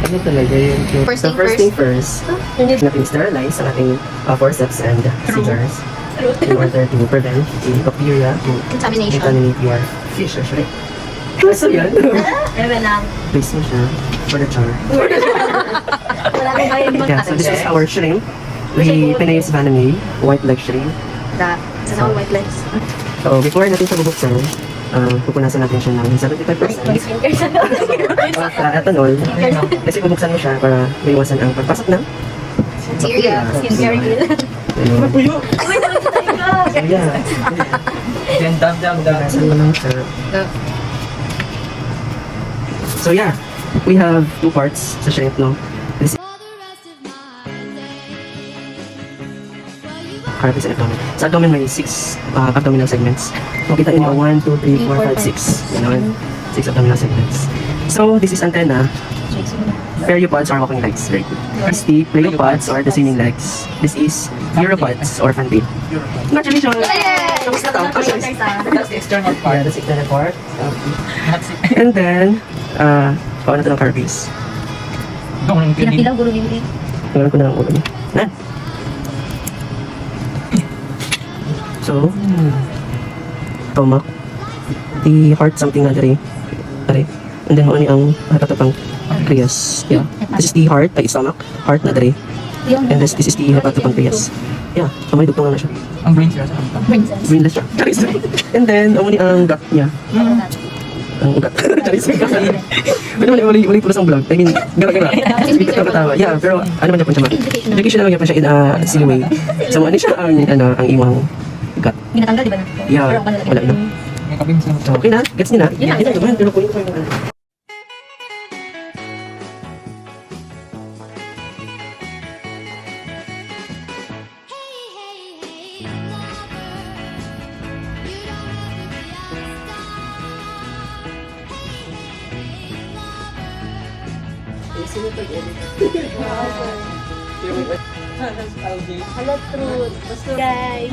Ano talaga yun? First So, thing first first. thing first, natin sterilize ang ating forceps and scissors in order to prevent the bacteria to Contamination. contaminate your fish or shrimp. So yan, Ano lang? place mo siya for the char. Wala kang bayad Yeah, so this is our shrimp. We Penaeus vanameae, white leg shrimp. Sa white lens. So before natin siya bubuksan, pupunasan natin siya ng 75% of ethanol. Kasi bubuksan mo siya para maiwasan ang pagpasok ng Bacteria. Skincare gill. Ayun. So yeah, Then dab. pupunasan mo lang siya. So yeah, we have two parts sa shrimp, no? This carpus and abdomen. Sa abdomen may 6 abdominal segments. Makita niyo 1, 2, 3, 4, 5, 6. Ganon. 6 abdominal segments. So this is antenna. Periopods or walking legs. Very good. This is the pleopods or the swimming legs. This is uropods or fantail. Congratulations! Tapos na to. That's the external Yeah, part. that's the external part. That's it. And then, paano ito ng carpus? Don't really. Pila-pila, guro hindi. Ngayon ko na lang ulo niya. Na. So, stomach. The heart something na dari. Dari. And then, ano ang hapatapang Krias. Yeah. This is the heart, ay stomach. Heart na dari. And this is the hapatapang Krias. Yeah. So, may dugtong na siya. Ang brain cells ang tam. Princess. Brainless siya. Charis. And then, ang ang gut niya. Ang ugat. Charis. Pwede mali pulos ang vlog. I mean, gara-gara. Hindi ka katawa. Yeah, pero ano man siya ma. Education naman niya pa siya in silaway. So, ano siya ang imong gut. Ginatanggal, di ba? Yeah, Pero ako na wala na. May kabin sa So, okay na? Gets niyo na? Yun na. Ito naman, pero kunin ko yung Hello, truth. Guys.